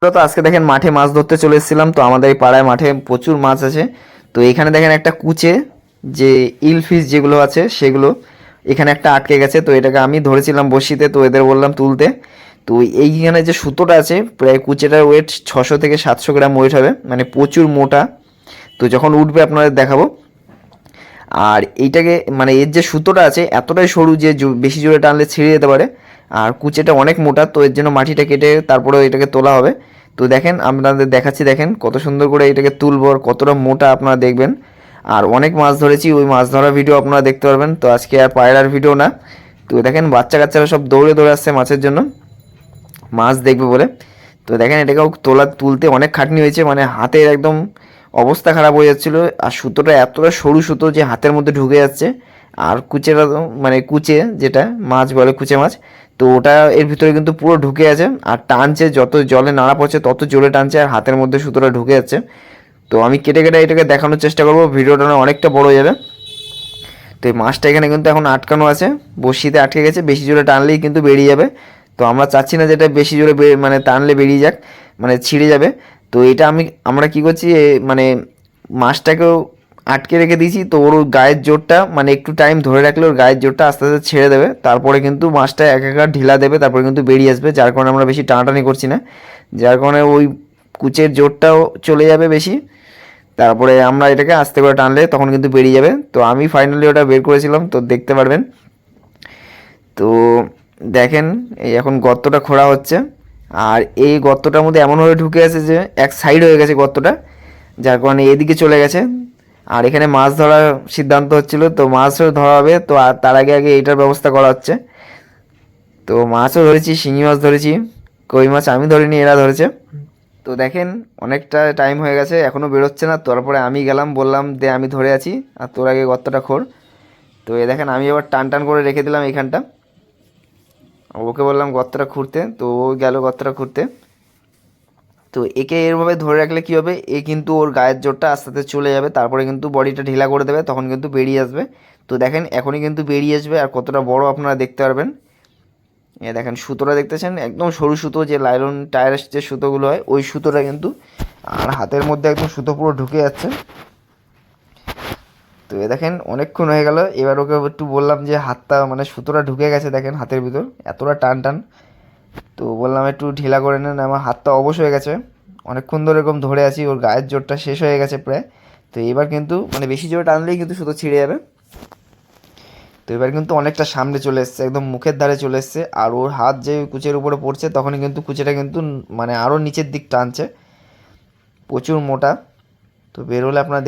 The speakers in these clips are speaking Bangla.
তো আজকে দেখেন মাঠে মাছ ধরতে চলে এসেছিলাম। তো আমাদের এই পাড়ায় মাঠে প্রচুর মাছ আছে। তো এখানে দেখেন একটা কুচে যে ইল ফিশ যেগুলো আছে সেগুলো এখানে একটা আটকে গেছে। তো এটাকে আমি ধরেছিলাম বড়শিতে, তো এদের বললাম তুলতে। তো এইখানে যে সুতোটা আছে প্রায় কুচেটার ওয়েট 600 থেকে 700 গ্রাম ওয়েট হবে, মানে প্রচুর মোটা। তো যখন উঠবে আপনাদের দেখাবো। আর এইটাকে মানে এর যে সুতোটা আছে এতটাই সরু যে বেশি জোরে টানলে ছিঁড়ে যেতে পারে। আর কুচেটা অনেক মোটা, তো এর জন্য মাটিটা কেটে তারপরে এটাকে তোলা হবে। তো দেখেন আপনাদের দেখাচ্ছি, দেখেন কত সুন্দর করে এটাকে তুলবো আর কতটা মোটা আপনারা দেখবেন। আর অনেক মাছ ধরেছি, ওই মাছ ধরার ভিডিও আপনারা দেখতে পারবেন। তো আজকে আর পায়রার ভিডিও না। তো দেখেন বাচ্চা কাচ্চারা সব দৌড়ে দৌড়ে আসছে মাছের জন্য, মাছ দেখবে বলে। তো দেখেন এটাকেও তুলতে অনেক খাটনি হয়েছে, মানে হাতের একদম অবস্থা খারাপ হয়ে যাচ্ছিলো। আর সুতোটা এতটা সরু সুতো যে হাতের মধ্যে ঢুকে যাচ্ছে। আর কুচেটা মানে কুচে যেটা মাছ বলে কুচে মাছ, তো ওটা এর ভিতরে কিন্তু পুরো ঢুকে আছে আর টানছে, যত জলে নাড়া পড়ছে তত জোরে টানছে আর হাতের মধ্যে সুতোটা ঢুকে যাচ্ছে। তো আমি কেটে কেটে এটাকে দেখানোর চেষ্টা করবো, ভিডিওটা না অনেকটা বড় হয়ে যাবে। তো এই মাছটা এখানে কিন্তু এখন আটকানো আছে, বড়শিতে আটকে গেছে, বেশি জোরে টানলেই কিন্তু বেরিয়ে যাবে। তো আমরা চাচ্ছি না যেটা বেশি জোরে মানে টানলে বেরিয়ে যাক, মানে ছিঁড়ে যাবে। তো এটা আমরা কি করছি, মানে মাছটাকেও আটকে রেখে দিয়েছি। তো ওর গায়ের জোরটা মানে একটু টাইম ধরে রাখলে ওর গায়ের জোরটা আস্তে আস্তে ছেড়ে দেবে, তারপরে কিন্তু মাছটা এক একা ঢিলা দেবে, তারপরে কিন্তু বেরিয়ে আসবে। যার কারণে আমরা বেশি টানাটানি করছি না, যার কারণে ওই কুচের জোরটাও চলে যাবে বেশি। তারপরে আমরা এটাকে আস্তে করে টানলে তখন কিন্তু বেরিয়ে যাবে। তো আমি ফাইনালি ওটা বের করেছিলাম, তো দেখতে পারবেন। তো দেখেন এই এখন গর্তটা খোঁড়া হচ্ছে। আর এই গর্তটার মধ্যে এমনভাবে ঢুকে আছে যে এক সাইড হয়ে গেছে গর্তটা, যার কারণে এদিকে চলে গেছে। আর এখানে মাছ ধরার সিদ্ধান্ত হচ্ছিল, তো মাছও ধরা হবে। তো আর তার আগে আগে এইটার ব্যবস্থা করা হচ্ছে। তো মাছও ধরেছি, শিঙি মাছ ধরেছি, কই মাছ আমি ধরিনি, এরা ধরেছে। তো দেখেন অনেকটা টাইম হয়ে গেছে, এখনও বেরোচ্ছে না। তারপরে আমি গেলাম, বললাম দে আমি ধরে আছি আর তোর আগে গর্তটা খোঁড়। তো এ দেখেন আমি আবার টান টান করে রেখে দিলাম এইখানটা, ওকে বললাম গর্তটা খুঁড়তে, তো ও গেল গর্তটা খুঁড়তে। তো একে এরভাবে ধরে রাখলে কী হবে, এ কিন্তু ওর গায়ের জোরটা আস্তে আস্তে চলে যাবে, তারপরে কিন্তু বডিটা ঢিলা করে দেবে, তখন কিন্তু বেরিয়ে আসবে। তো দেখেন এখনই কিন্তু বেরিয়ে আসবে, আর কতটা বড় আপনারা দেখতে পারবেন। এ দেখেন সুতোটা দেখতেছেন, একদম সরু সুতো, যে লাইলন টায়ারের যে সুতোগুলো হয় ওই সুতোটা কিন্তু। আর হাতের মধ্যে একদম সুতো পুরো ঢুকে যাচ্ছে। তো এ দেখেন অনেকক্ষণ হয়ে গেল, এবার ওকে একটু বললাম যে হাতটা মানে সুতোটা ঢুকে গেছে দেখেন হাতের ভিতর, এতটা টান টান। তো বললাম একটু ঢিলা করে নেন, আমার হাতটা অবশ হয়ে গেছে, অনেকক্ষণ ধরে এরকম ধরে আছি, ওর গায়ের জোরটা শেষ হয়ে গেছে প্রায়। তো এবার কিন্তু মানে বেশি জোরে টানলেই কিন্তু সুতো ছিঁড়ে যাবে। তো এবার কিন্তু অনেকটা সামনে চলে এসছে, একদম মুখের ধারে চলে এসছে। আর ওর হাত যে কুচের উপরে পড়ছে তখনই কিন্তু কুচেটা কিন্তু মানে আরও নিচের দিক টানছে, প্রচুর মোটা। তো বের হলে আপনারা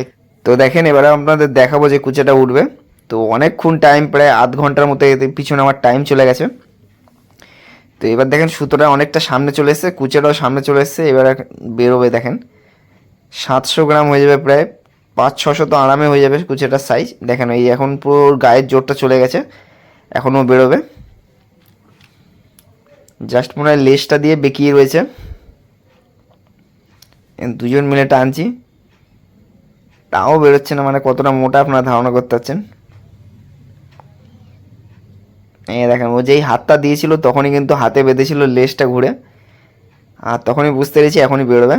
তো দেখেন এবারে আপনাদের দেখাবো যে কুচেটা উঠবে। তো অনেকক্ষণ টাইম, প্রায় আধ ঘন্টার মতো এতে পিছনে আমার টাইম চলে গেছে। তো এবার দেখেন সুতোটা অনেকটা সামনে চলে এসছে, কুচেটাও সামনে চলে এসছে, এবার বেরোবে দেখেন 700 গ্রাম হয়ে যাবে, প্রায় 500-600 তো আরামে হয়ে যাবে কুচেটার সাইজ। দেখেন এই এখন পুরো গায়ের জোরটা চলে গেছে, এখনও বেরোবে। জাস্ট মনে হয় লেজটা দিয়ে বেঁকিয়ে রয়েছে, দুজন মিলে টানছি তাও বেরোচ্ছে না, মানে কতটা মোটা আপনারা ধারণা করতে পারছেন। এই দেখেন ও যেই হাতটা দিয়েছিল তখনই কিন্তু হাতে বেঁধেছিল লেজটা ঘুরে, আর তখনই বুঝতে পেরেছি এখনই বেরোবে।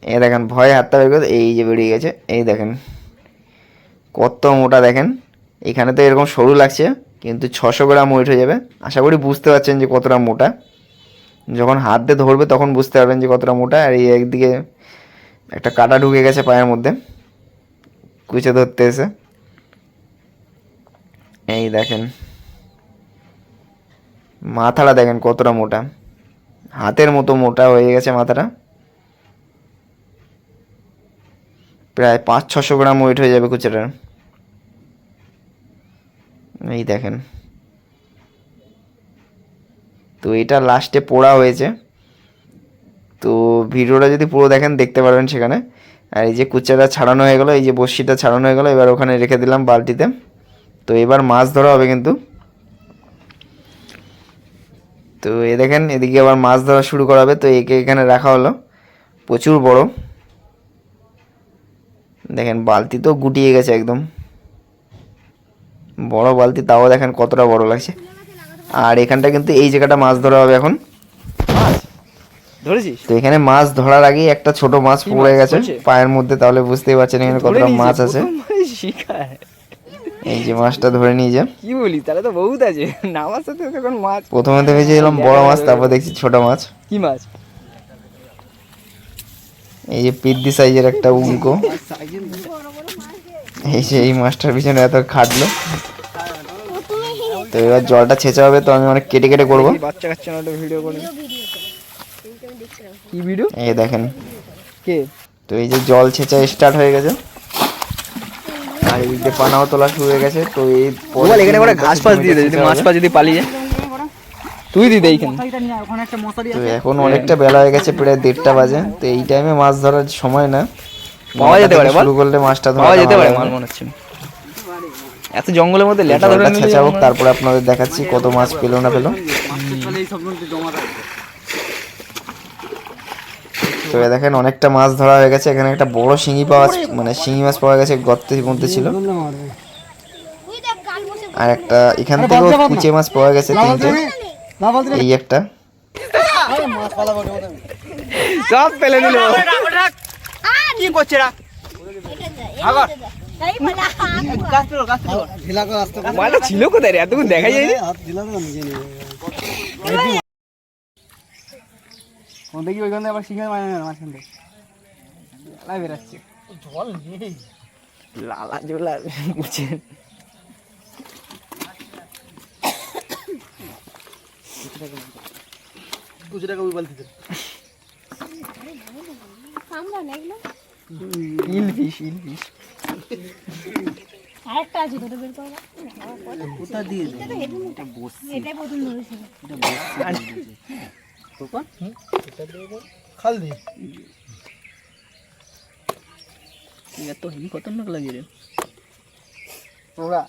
এই দেখেন ভয়ে হাতটা বের করে, এই যে বেরিয়ে গেছে। এই দেখেন কত মোটা দেখেন, এখানে তো এরকম সরু লাগছে কিন্তু 600 গ্রাম ওয়েট হয়ে যাবে। আশা করি বুঝতে পারছেন যে কতটা মোটা, যখন হাত দিয়ে ধরবে তখন বুঝতে পারবেন যে কতটা মোটা। আর এই একদিকে একটা কাঁটা ঢুকে গেছে পায়ের মধ্যে কুচে ধরতে এসে। এই দেখেন মাথাটা দেখেন কতটা মোটা, হাতের মতো মোটা হয়ে গেছে মাথাটা, প্রায় 500-600 গ্রাম ওয়েট হয়ে যাবে কুচেটার। এই দেখেন, তো এটা লাস্টে পোড়া হয়েছে। তো ভিডিওটা যদি পুরো দেখেন দেখতে পারবেন সেখানে। আর এই যে কুচাটা ছাড়ানো হয়ে গেলো, এই যে বড়শিটা ছাড়ানো হয়ে গেলো, এবার ওখানে রেখে দিলাম বালতিতে। তো এবার মাছ ধরা হবে কিন্তু। তো এ দেখেন এদিকে আবার মাছ ধরা শুরু করা হবে। তো একে এখানে রাখা হলো, প্রচুর বড়। দেখেন বালতি তো গুটিয়ে গেছে একদম, বড় বালতি তাও দেখেন কতটা বড় লাগছে। আর এখানটা কিন্তু এই জায়গাটা মাছ ধরা হবে এখন। ধরেছিস? তো এখানে মাছ ধরার আগেই একটা ছোট মাছ কি পড়ে মাছ গেছে পড়ছে? পায়ের মধ্যে, তাহলে বুঝতেই পারছেন এখানে ধরে কতটা নিয়েছে, মাছ আছে। প্রথমবারই শিকার। এই যে মাছটা ধরে নিয়ে যে, কি বলি, তাহলে তো বহুত আছে। নামার সাথে তখন মাছ। প্রথমে তো ভেবেছিলাম বড় মাছ, তারপর দেখছি ছোট মাছ। কি মাছ? এই যে পিদ্দি সাইজের একটা উল্কো। এই যে এই মাছটার পিছনে এত খাটলো। তো এবার জলটা ছেঁচা হবে, তো আমি অনেক কেটে কেটে করবো। দেখি বাচ্চা কাচ্চা না ভিডিও করে। কি ভিডিও? এই দেখেন, কে? তো এই যে জল ছেঁচা স্টার্ট হয়ে গেছে, আর এই দিকে পানাও তোলা শুরু হয়ে গেছে। তো এই বল এখানে করে ঘাস ফাস দিয়ে দে, যদি মাছ ফাছ যদি পালিয়ে যায়। তুই দি দে এইখানে। তো এখন অনেকটা বেলা হয়ে গেছে, প্রায় 1:30 বাজে। তো এই টাইমে মাছ ধরার সময় না, পাওয়া যেতে পারে, শুরু করলে মাছটা ধরা পাওয়া যেতে পারে মাল মনে হচ্ছে। এত জঙ্গলের মধ্যে লেটা ধরে নিলে ছেঁচা হোক, তারপরে আপনাদের দেখাচ্ছি কত মাছ পেলো না পেলো। তো এই দেখেন অনেকটা মাছ ধরা হয়ে গেছে। এখানে একটা বড় শিঙি পাওয়া, মানে শিঙি মাছ পাওয়া গেছে, গর্তের মধ্যে ছিল। আর একটা এখান থেকেও কুচে মাছ পাওয়া গেছে 3টে। এই একটা সব ফেলে দিল। কি করছে রা? মালটা ছিল কোথায় রে, এতক্ষণ দেখা যায় না। দেখি ওইখানে আবার শিখে মাঝখান থেকে বেরাচ্ছে জল নেই, লালা জোলা বুঝছে। আরেকটা আছে তোদের বের করবা কোথা দিয়ে এটা বসছে এটাই প্রথম ধরেছিল কোপা এটা দিয়ে খাল দি এত হিম খতরনাক লাগে রে ওরা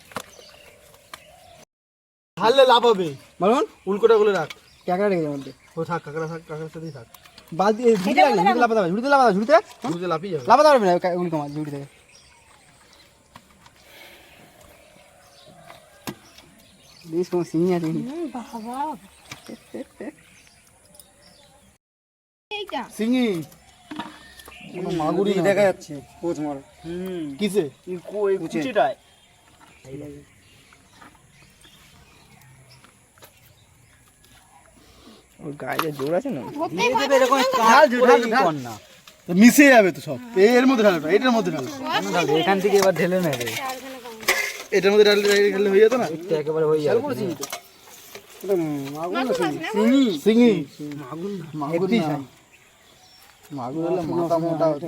ঢাললে লাভ হবে বলুন উল্কোটা গুলো রাখ কাঁকড়া রেখে মধ্যে ও থাক কাঁকড়ার সাথেই থাক বালতি ঝুড়ি লাগলে ঝুড়িতে লাফাতে হবে, ঝুড়িতে লাফিয়ে যাবে, লাফাতে পারবে না উল্কো মাছ ঝুড়ি থেকে। দেশ কোন সিং আছে বাবা এইটা সিংই মাগুরি দেখা যাচ্ছে কোচ মার কিসে এই কুচিটায় ওর গায়ে জোর আছে না, এরকম ঢাল কর না মিশে যাবে তো সব। এর মধ্যে ঢালটা, এটার মধ্যে ঢাল, এখান থেকে এবার ঢেলে নেবে, এটার মধ্যে ঢাললে হয়ে যেত না? একেবারে হয়ে যাবে। সিঙ্গি মাগুর হলে মাথা মোটা হতো।